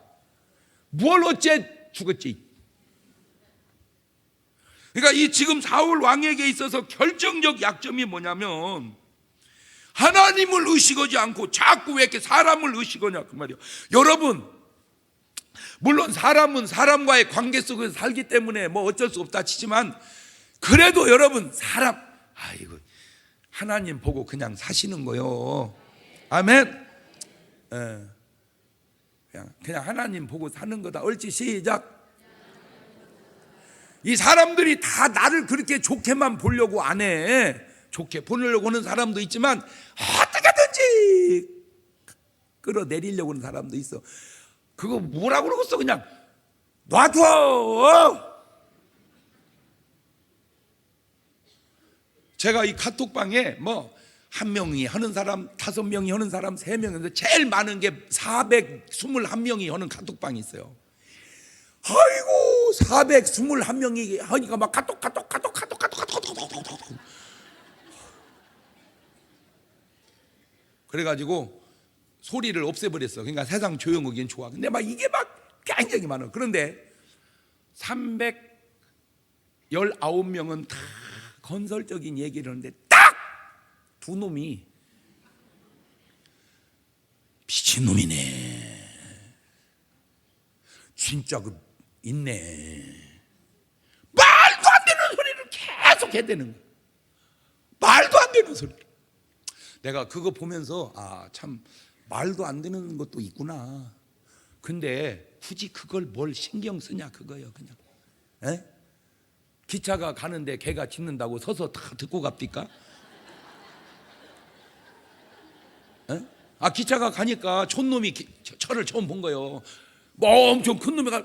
뭘 어째 죽었지. 그러니까 이 지금 사울 왕에게 있어서 결정적 약점이 뭐냐면 하나님을 의식하지 않고 자꾸 왜 이렇게 사람을 의식하냐 그 말이야. 여러분, 물론 사람은 사람과의 관계 속에서 살기 때문에 뭐 어쩔 수 없다 치지만 그래도 여러분 사람 하나님 보고 그냥 사시는 거요. 아멘. 그냥 하나님 보고 사는 거다. 옳지. 시작. 이 사람들이 다 나를 그렇게 좋게만 보려고 안 해. 좋게 보려고 하는 사람도 있지만 어떻게든지 끌어내리려고 하는 사람도 있어. 그거 뭐라고 그러겠어. 그냥 놔둬. 제가 이 카톡방에 한 명이 하는 사람, 5명이 하는 사람, 3명인데 제일 많은 게 421명이 하는 카톡방이 있어요. 아이고 421명이 하니까 막 카톡 그래가지고 소리를 없애버렸어. 그러니까 세상 조용하기엔 좋아. 근데 막 이게 막 굉장히 많아. 그런데 319명은 다 건설적인 얘기를 하는데 딱 2놈이 미친놈이네. 진짜 있네. 말도 안 되는 소리를 계속 해대는 거야. 말도 안 되는 소리를. 내가 그거 보면서 참 말도 안 되는 것도 있구나. 근데 굳이 그걸 뭘 신경 쓰냐 그거예요. 그냥 기차가 가는데 개가 짖는다고 서서 다 듣고 갑니까? 기차가 가니까 촌놈이 철을 처음 본 거예요. 엄청 큰 놈이 가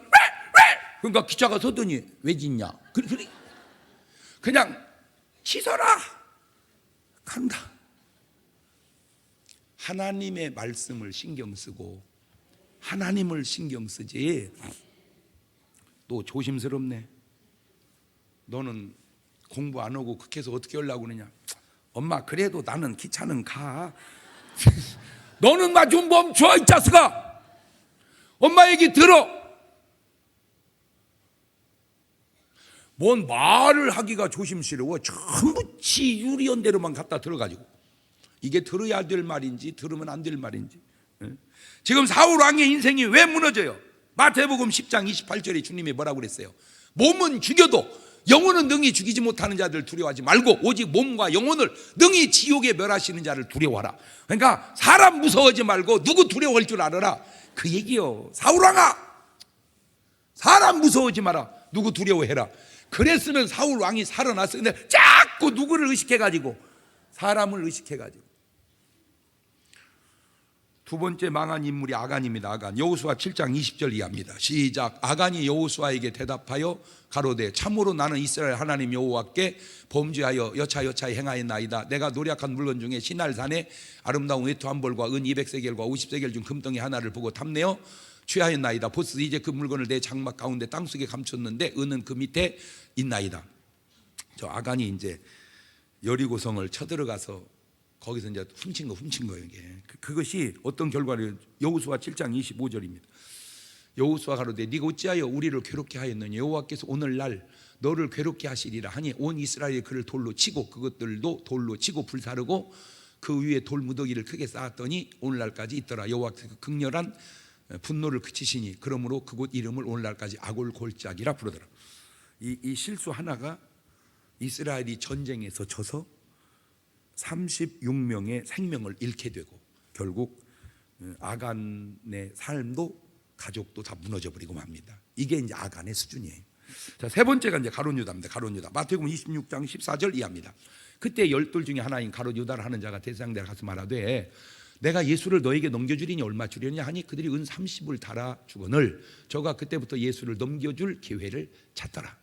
그러니까 기차가 서더니 왜 짖냐? 그냥 짖어라 간다. 하나님의 말씀을 신경 쓰고 하나님을 신경 쓰지. 또 조심스럽네. 너는 공부 안 하고 그렇게 해서 어떻게 하려고 그러냐? 엄마 그래도 나는 기차는 가. 너는 나 좀 멈춰 이 자식아. 엄마 얘기 들어. 뭔 말을 하기가 조심스러워. 전부 지 유리한 대로만 갖다 들어가지고 이게 들어야 될 말인지 들으면 안 될 말인지. 지금 사울 왕의 인생이 왜 무너져요? 마태복음 10장 28절에 주님이 뭐라고 그랬어요? 몸은 죽여도 영혼은 능히 죽이지 못하는 자들 두려워하지 말고 오직 몸과 영혼을 능히 지옥에 멸하시는 자를 두려워하라. 그러니까 사람 무서워하지 말고 누구 두려워할 줄 알아라 그 얘기요. 사울 왕아, 사람 무서워하지 마라. 누구 두려워해라. 그랬으면 사울 왕이 살아났어. 근데 자꾸 자꾸 누구를 의식해가지고, 사람을 의식해가지고. 두 번째 망한 인물이 아간입니다. 아간. 여호수아 7장 20절 이하입니다. 시작. 아간이 여호수아에게 대답하여 가로되 참으로 나는 이스라엘 하나님 여호와께 범죄하여 여차여차히 행하였나이다. 내가 노력한 물건 중에 시날산에 아름다운 외투 한 벌과 은 200세겔과 50세겔 중 금덩이 하나를 보고 탐내어 취하였나이다. 보스 이제 그 물건을 내 장막 가운데 땅속에 감췄는데 은은 그 밑에 있나이다. 저 아간이 이제 여리고성을 쳐들어가서 거기서 이제 훔친 거예요. 이게. 그것이 어떤 결과를, 여호수아 7장 25절입니다. 여호수아 가로되 네가 어찌하여 우리를 괴롭게 하였느냐. 여호와께서 오늘날 너를 괴롭게 하시리라 하니 온 이스라엘이 그를 돌로 치고 그것들도 돌로 치고 불사르고 그 위에 돌 무더기를 크게 쌓았더니 오늘날까지 있더라. 여호와께서 극렬한 분노를 그치시니 그러므로 그곳 이름을 오늘날까지 아골골짝이라 부르더라. 이 실수 하나가 이스라엘이 전쟁에서 져서 36명의 생명을 잃게 되고 결국 아간의 삶도 가족도 다 무너져 버리고 맙니다. 이게 이제 아간의 수준이에요. 자, 세 번째가 이제 가룟 유다입니다. 가룟 유다. 마태복음 26장 14절 이하입니다. 그때 열둘 중에 하나인 가룟 유다를 하는 자가 대제사장들에 가서 말하되 내가 예수를 너에게 넘겨주리니 얼마 주려냐 하니 그들이 은 30을 달아 주거늘 저가 그때부터 예수를 넘겨줄 기회를 찾더라.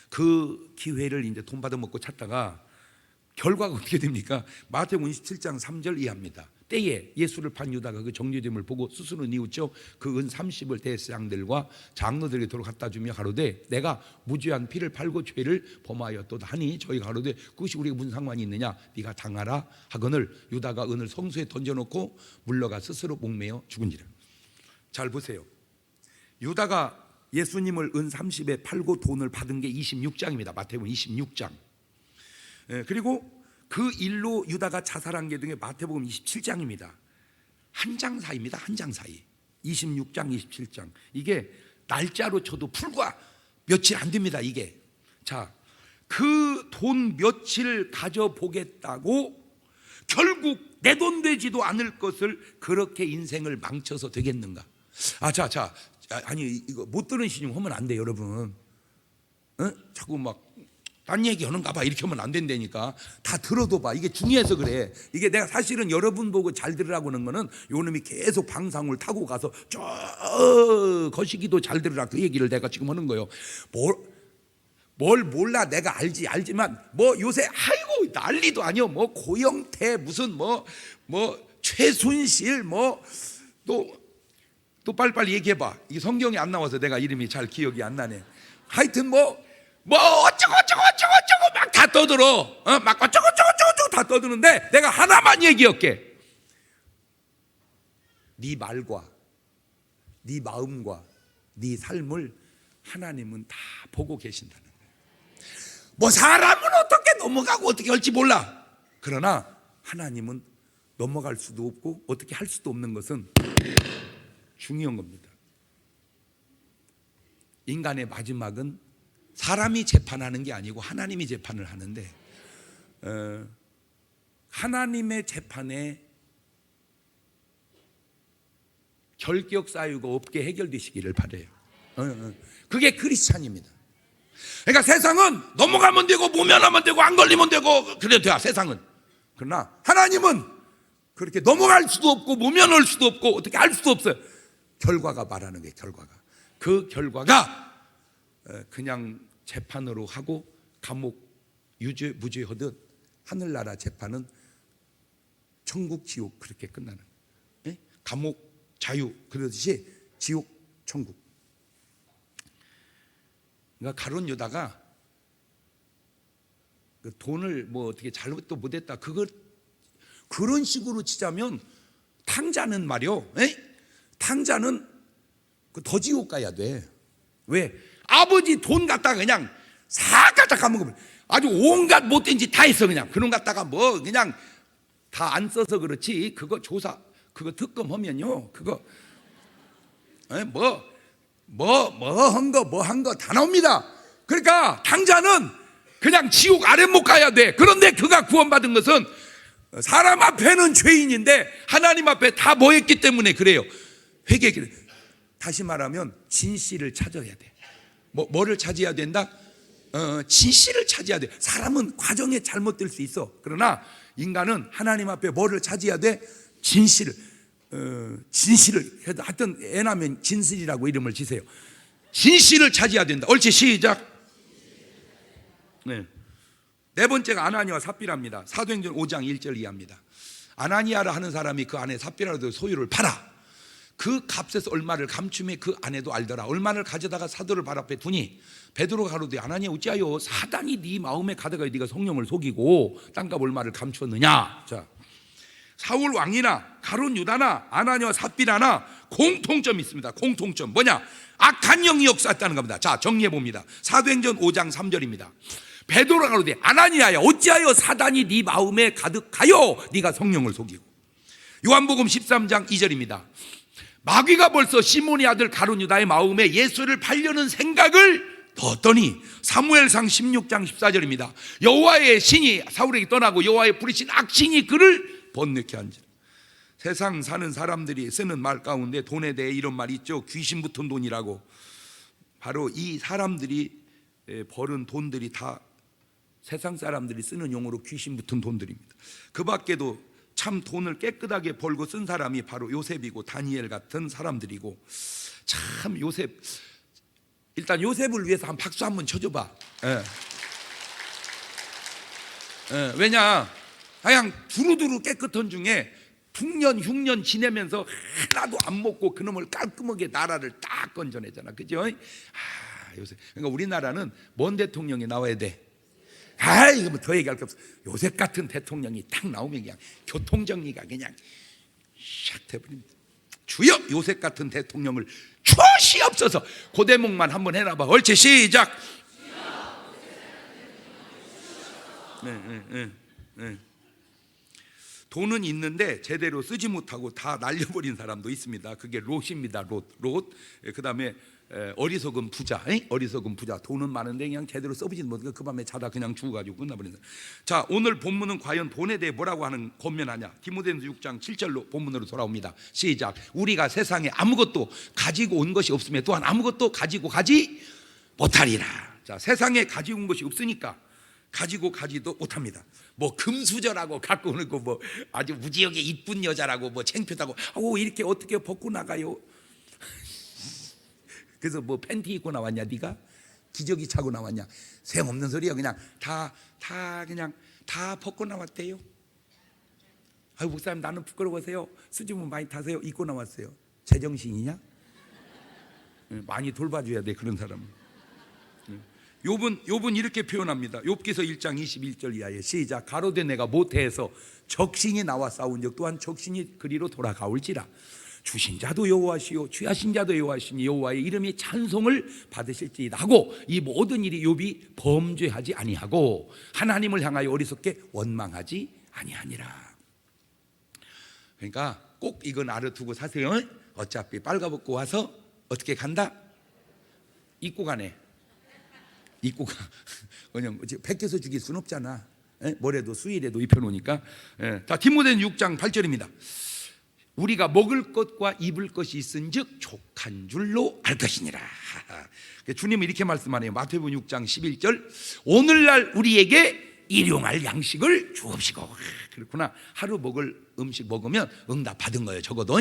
그 기회를 이제 돈 받아먹고 찾다가 결과가 어떻게 됩니까? 마태복음 27장 3절 이하입니다. 때에 예수를 판 유다가 그 정죄됨을 보고 스스로 뉘우쳐 그 은 30을 대제사장들과 장로들에게 도로 갖다 주며 가로되 내가 무죄한 피를 팔고 죄를 범하였도다 하니 저희가 가로되 그것이 우리가 무슨 상관이 있느냐 네가 당하라 하거늘 유다가 은을 성소에 던져놓고 물러가 스스로 목매어 죽은지라. 잘 보세요. 유다가 예수님을 은 30에 팔고 돈을 받은 게 26장입니다. 마태복음 26장. 그리고 그 일로 유다가 자살한 게 등에 마태복음 27장입니다. 한 장 사이입니다. 한 장 사이. 26장 27장. 이게 날짜로 쳐도 불과 며칠 안 됩니다. 이게. 자, 그 돈 며칠 가져보겠다고 결국 내 돈 되지도 않을 것을 그렇게 인생을 망쳐서 되겠는가? 아니 이거 못 들으시면 하면 안 돼, 여러분. 자꾸 막 딴 얘기 하는가 봐 이렇게 하면 안 된다니까. 다 들어도 봐. 이게 중요해서 그래. 이게 내가 사실은 여러분 보고 잘 들으라고 하는 거는 요놈이 계속 방상을 타고 가서 저 거시기도 잘 들으라 그 얘기를 내가 지금 하는 거예요. 뭘 몰라. 내가 알지만 뭐 요새 아이고 난리도 아니요. 뭐 고영태 무슨 뭐 최순실 또 빨리빨리 얘기해봐. 이게 성경이 안 나와서 내가 이름이 잘 기억이 안 나네. 하여튼 뭐 어쩌고 막 다 떠들어. 막 어쩌고 다 떠드는데 내가 하나만 얘기할게. 네 말과 네 마음과 네 삶을 하나님은 다 보고 계신다는 거예요. 뭐 사람은 어떻게 넘어가고 어떻게 할지 몰라. 그러나 하나님은 넘어갈 수도 없고 어떻게 할 수도 없는 것은 중요한 겁니다. 인간의 마지막은 사람이 재판하는 게 아니고 하나님이 재판을 하는데 하나님의 재판에 결격 사유가 없게 해결되시기를 바라요. 그게 크리스찬입니다. 그러니까 세상은 넘어가면 되고 모면하면 되고 안 걸리면 되고 그래도 돼요. 세상은. 그러나 하나님은 그렇게 넘어갈 수도 없고 모면할 수도 없고 어떻게 할 수도 없어요. 결과가 말하는 거예요. 결과가. 그 결과가 그냥 재판으로 하고 감옥 유죄 무죄 하듯 하늘나라 재판은 천국 지옥 그렇게 끝나는 거예요. 감옥 자유 그러듯이 지옥 천국. 그러니까 가룟 유다가 그 돈을 뭐 어떻게 잘못도 못했다 그런 식으로 치자면 탕자는 말이요. 탕자는 그 더 지옥 가야 돼. 왜? 아버지 돈 갖다가 그냥 사가닥 까먹으면 아주 온갖 못된 짓 다 했어. 그냥 그놈 갖다가 뭐 그냥 다 안 써서 그렇지. 그거 조사 그거 특검하면요 그거 뭐 한 거 다 나옵니다. 그러니까 탕자는 그냥 지옥 아래 못 가야 돼. 그런데 그가 구원받은 것은 사람 앞에는 죄인인데 하나님 앞에 다 뭐 했기 때문에 그래요. 회개를 다시 말하면 진실을 찾아야 돼. 뭐를 찾아야 된다? 진실을 찾아야 돼. 사람은 과정에 잘못될 수 있어. 그러나 인간은 하나님 앞에 뭐를 찾아야 돼? 진실을. 하여튼 애나면 진실이라고 이름을 지세요. 진실을 찾아야 된다. 옳지, 시작. 네 번째가 아나니아와 삽비라입니다. 사도행전 5장 1절 이하입니다. 아나니아라 하는 사람이 그 안에 삽비라도 소유를 팔아 그 값에서 얼마를 감춤해 그 아내도 알더라. 얼마를 가져다가 사도를 발 앞에 두니 베드로가 가로되 아나니아 어찌하여 사단이 네 마음에 가득하여 네가 성령을 속이고 땅값 얼마를 감추었느냐. 자, 사울 왕이나 가룟 유다나 아나니아와 삽비라나 공통점이 있습니다. 공통점 뭐냐? 악한 영이 역사했다는 겁니다. 자, 정리해 봅니다. 사도행전 5장 3절입니다. 베드로가 가로되 아나니아야 어찌하여 사단이 네 마음에 가득하여 네가 성령을 속이고. 요한복음 13장 2절입니다. 마귀가 벌써 시몬의 아들 가룟 유다의 마음에 예수를 팔려는 생각을 넣었더니. 사무엘상 16장 14절입니다. 여호와의 신이 사울에게 떠나고 여호와의 부리신 악신이 그를 번뇌케 한지라. 세상 사는 사람들이 쓰는 말 가운데 돈에 대해 이런 말이 있죠. 귀신 붙은 돈이라고. 바로 이 사람들이 벌은 돈들이 다 세상 사람들이 쓰는 용어로 귀신 붙은 돈들입니다. 그 밖에도 참 돈을 깨끗하게 벌고 쓴 사람이 바로 요셉이고 다니엘 같은 사람들이고. 참 요셉, 일단 요셉을 위해서 한 박수 한번 쳐줘봐. 왜냐, 그냥 두루두루 깨끗한 중에 6년 6년 지내면서 하나도 안 먹고 그놈을 깔끔하게 나라를 딱 건져내잖아. 그죠? 요셉. 그러니까 우리나라는 뭔 대통령이 나와야 돼? 이거 뭐 더 얘기할 게 없어. 요셉 같은 대통령이 딱 나오면 그냥 교통정리가 그냥 샥 돼버립니다. 주여 요셉 같은 대통령을 주시옵소서. 그 대목만 한번 해놔봐. 옳지, 시작. 돈은 있는데 제대로 쓰지 못하고 다 날려버린 사람도 있습니다. 그게 롯입니다. 롯. 그 다음에 어리석은 부자. 어리석은 부자. 돈은 많은데 그냥 제대로 써보지도 못하고 그 밤에 자다 그냥 죽어가지고 끝나버린다. 자, 오늘 본문은 과연 돈에 대해 뭐라고 하는 권면하냐. 디모데전서 6장 7절로 본문으로 돌아옵니다. 시작. 우리가 세상에 아무것도 가지고 온 것이 없으며 또한 아무것도 가지고 가지 못하리라. 자, 세상에 가지고 온 것이 없으니까 가지고 가지도 못합니다. 뭐 금수저라고 갖고 오는 거 뭐 아주 무지하게 이쁜 여자라고 뭐 창피하다고 이렇게 어떻게 벗고 나가요? 그래서 뭐 팬티 입고 나왔냐 네가? 기저귀 차고 나왔냐? 소용없는 소리야. 그냥 다 벗고 나왔대요. 목사님 나는 부끄러워서요. 수줍음 많이 타세요. 입고 나왔어요. 제정신이냐? 많이 돌봐줘야 돼 그런 사람은. 욥은 이렇게 표현합니다. 욥기서 1장 21절 이하에 시작. 가로되 내가 모태에서 적신이 나와 싸운 적 또한 적신이 그리로 돌아가올지라. 주신 자도 여호와시요 취하신 자도 여호와시니 여호와의 이름이 찬송을 받으실지이다 하고 이 모든 일이 욥이 범죄하지 아니하고 하나님을 향하여 어리석게 원망하지 아니하니라. 그러니까 꼭 이건 알아두고 사세요. 어차피 빨가벗고 와서 어떻게 간다? 입고 가네. 입고 가. 그냥 벗겨서 죽일 순 없잖아. 뭐래도 수일에도 입혀놓으니까. 자, 디모데전 6장 8절입니다. 우리가 먹을 것과 입을 것이 있은즉 족한 줄로 알 것이니라. 주님은 이렇게 말씀하네요. 마태복음 6장 11절. 오늘날 우리에게 일용할 양식을 주옵시고. 그렇구나. 하루 먹을 음식 먹으면 응답 받은 거예요. 적어도.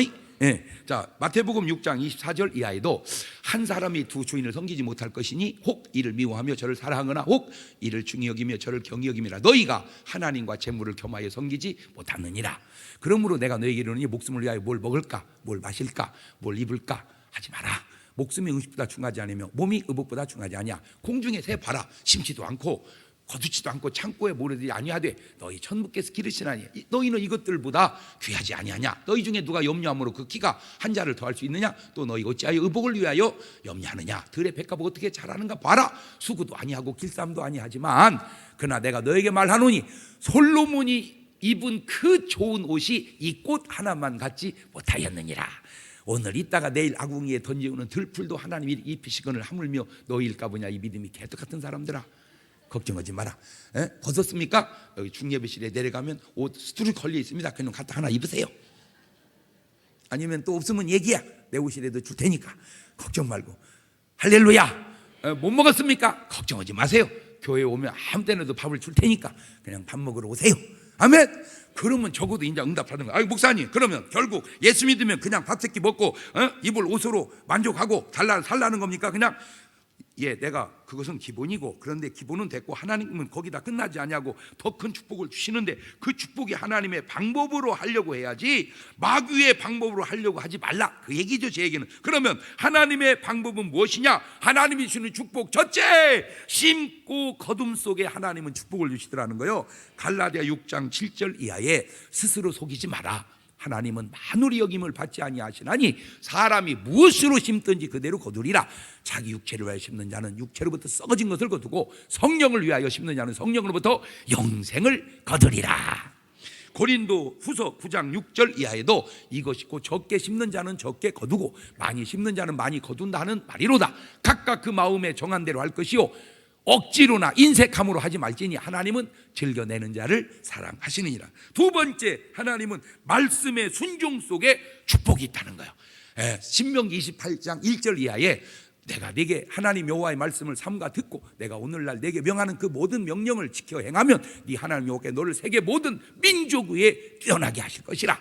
자, 마태복음 6장 24절 이하에도 한 사람이 두 주인을 섬기지 못할 것이니 혹 이를 미워하며 저를 사랑하거나 혹 이를 중히 여기며 저를 경히 여김이라. 너희가 하나님과 재물을 겸하여 섬기지 못하느니라. 그러므로 내가 너희에게 이르노니 목숨을 위하여 뭘 먹을까 뭘 마실까 뭘 입을까 하지 마라. 목숨이 음식보다 중하지 않으며 몸이 의복보다 중하지 아니야. 공중에 새 봐라. 심지도 않고 거두지도 않고 창고에 모르지 아니하되 너희 천부께서 기르시나니 너희는 이것들보다 귀하지 아니하냐. 너희 중에 누가 염려함으로 그 키가 한 자를 더할 수 있느냐. 또 너희 어찌하여 의복을 위하여 염려하느냐. 들의 백합을 어떻게 자라는가 봐라. 수구도 아니하고 길쌈도 아니하지만 그러나 내가 너에게 말하노니 솔로몬이 입은 그 좋은 옷이 이 꽃 하나만 갖지 못하였느니라. 오늘 있다가 내일 아궁이에 던지우는 들풀도 하나님이 입히시거늘 하물며 너희일까 보냐. 이 믿음이 개떡 같은 사람들아, 걱정하지 마라. 벗었습니까? 여기 중예배실에 내려가면 옷 스투리 걸려 있습니다. 그냥 갖다 하나 입으세요. 아니면 또 없으면 얘기야. 내 옷이라도 줄 테니까 걱정 말고. 할렐루야. 못 먹었습니까? 걱정하지 마세요. 교회 오면 아무 때나도 밥을 줄 테니까 그냥 밥 먹으러 오세요. 아멘. 그러면 적어도 이제 응답하는 거야. 목사님, 그러면 결국 예수 믿으면 그냥 밥 새끼 먹고 입을 옷으로 만족하고 살라는 겁니까? 그냥 내가 그것은 기본이고, 그런데 기본은 됐고 하나님은 거기다 끝나지 않냐고 더 큰 축복을 주시는데, 그 축복이 하나님의 방법으로 하려고 해야지 마귀의 방법으로 하려고 하지 말라, 그 얘기죠. 제 얘기는. 그러면 하나님의 방법은 무엇이냐? 하나님이 주시는 축복, 첫째, 심고 거둠 속에 하나님은 축복을 주시더라는 거예요. 갈라디아 6장 7절 이하에 스스로 속이지 마라. 하나님은 만물의 여김을 받지 아니하시나니 사람이 무엇으로 심든지 그대로 거두리라. 자기 육체를 위하여 심는 자는 육체로부터 썩어진 것을 거두고 성령을 위하여 심는 자는 성령으로부터 영생을 거두리라. 고린도 후서 9장 6절 이하에도 이것이 곧 적게 심는 자는 적게 거두고 많이 심는 자는 많이 거둔다 하는 말이로다. 각각 그 마음에 정한 대로 할 것이요 억지로나 인색함으로 하지 말지니 하나님은 즐겨내는 자를 사랑하시느니라. 두 번째, 하나님은 말씀의 순종 속에 축복이 있다는 거예요. 신명기 28장 1절 이하에 내가 네게 하나님 여호와의 말씀을 삼가 듣고 내가 오늘날 네게 명하는 그 모든 명령을 지켜 행하면 네 하나님 여호와께 너를 세계 모든 민족 위에 뛰어나게 하실 것이라.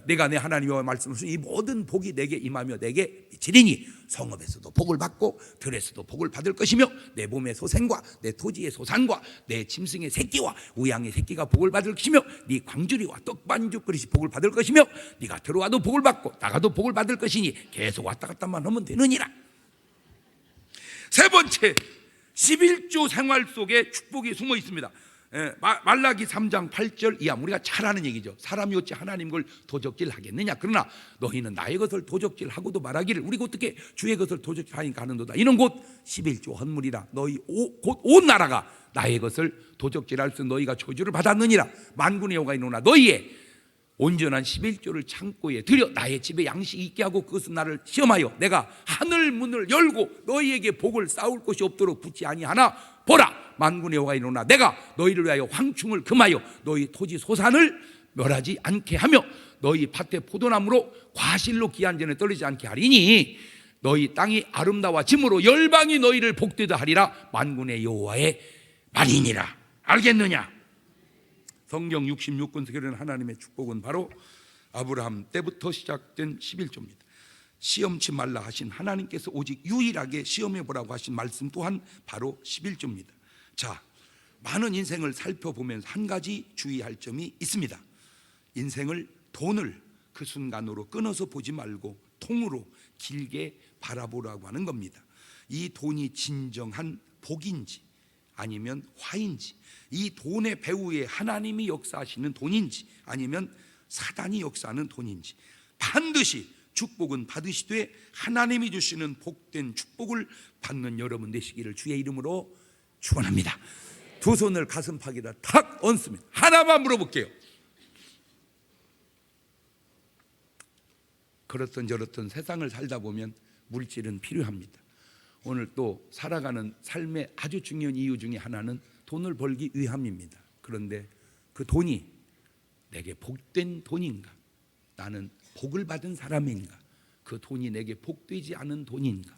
내가 내 하나님 여호와의 말씀을 이 모든 복이 내게 임하며 내게 미치리니 성읍에서도 복을 받고 들에서도 복을 받을 것이며 내 몸의 소생과 내 토지의 소산과 내 짐승의 새끼와 우양의 새끼가 복을 받을 것이며 네 광주리와 떡반죽 그릇이 복을 받을 것이며 네가 들어와도 복을 받고 나가도 복을 받을 것이니 계속 왔다 갔다만 하면 되느니라. 세 번째, 11조 생활 속에 축복이 숨어 있습니다. 말라기 3장 8절 이하, 우리가 잘 아는 얘기죠. 사람이 어찌 하나님 걸 도적질 하겠느냐. 그러나 너희는 나의 것을 도적질하고도 말하기를 우리가 어떻게 주의 것을 도적질하니까 하는도다. 이는 곧 11조 헌물이라. 너희 곧 온 나라가 나의 것을 도적질할 수 너희가 저주를 받았느니라. 만군의 여호와가 이노나 너희의 온전한 11조를 창고에 들여 나의 집에 양식이 있게 하고 그것은 나를 시험하여 내가 하늘 문을 열고 너희에게 복을 쌓을 곳이 없도록 붙지 아니하나 보라, 만군의 여호와가 이노나 내가 너희를 위하여 황충을 금하여 너희 토지 소산을 멸하지 않게 하며 너희 밭의 포도나무로 과실로 기한 전에 떨리지 않게 하리니 너희 땅이 아름다워짐으로 열방이 너희를 복되다 하리라. 만군의 여호와의 말이니라. 알겠느냐? 성경 66권 세계는 하나님의 축복은 바로 아브라함 때부터 시작된 11조입니다. 시험치 말라 하신 하나님께서 오직 유일하게 시험해 보라고 하신 말씀 또한 바로 11조입니다. 자, 많은 인생을 살펴보면서 한 가지 주의할 점이 있습니다. 인생을, 돈을 그 순간으로 끊어서 보지 말고 통으로 길게 바라보라고 하는 겁니다. 이 돈이 진정한 복인지 아니면 화인지, 이 돈의 배후에 하나님이 역사하시는 돈인지 아니면 사단이 역사하는 돈인지, 반드시 축복은 받으시되 하나님이 주시는 복된 축복을 받는 여러분 되시기를 주의 이름으로 축원합니다. 두 손을 가슴팍에다 탁 얹습니다. 하나만 물어볼게요. 그렇든 저렇든 세상을 살다 보면 물질은 필요합니다. 오늘 또 살아가는 삶의 아주 중요한 이유 중에 하나는 돈을 벌기 위함입니다. 그런데 그 돈이 내게 복된 돈인가? 나는 복을 받은 사람인가? 그 돈이 내게 복되지 않은 돈인가?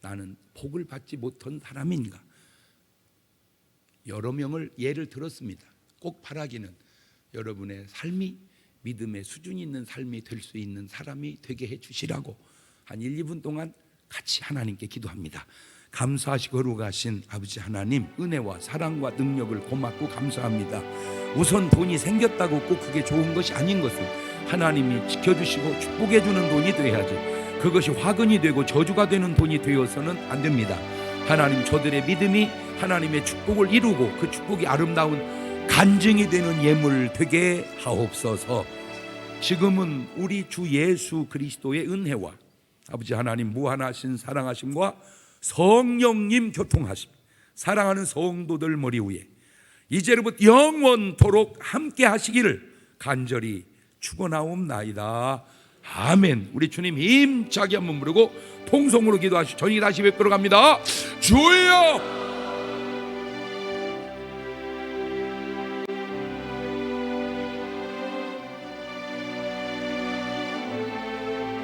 나는 복을 받지 못한 사람인가? 여러 명을 예를 들었습니다. 꼭 바라기는 여러분의 삶이 믿음의 수준이 있는 삶이 될 수 있는 사람이 되게 해주시라고 한 1, 2분 동안 같이 하나님께 기도합니다. 감사하시고 거룩하신 아버지 하나님, 은혜와 사랑과 능력을 고맙고 감사합니다. 우선 돈이 생겼다고 꼭 그게 좋은 것이 아닌 것을 하나님이 지켜주시고 축복해 주는 돈이 되어야지, 그것이 화근이 되고 저주가 되는 돈이 되어서는 안 됩니다. 하나님, 저들의 믿음이 하나님의 축복을 이루고 그 축복이 아름다운 간증이 되는 예물 되게 하옵소서. 지금은 우리 주 예수 그리스도의 은혜와 아버지 하나님 무한하신 사랑하심과 성령님 교통하심, 사랑하는 성도들 머리 위에 이제로부터 영원토록 함께 하시기를 간절히 축원하옵나이다. 아멘. 우리 주님 힘차게 한번 부르고 통성으로 기도하시고 저희 다시 뵙도록 합니다. 주여!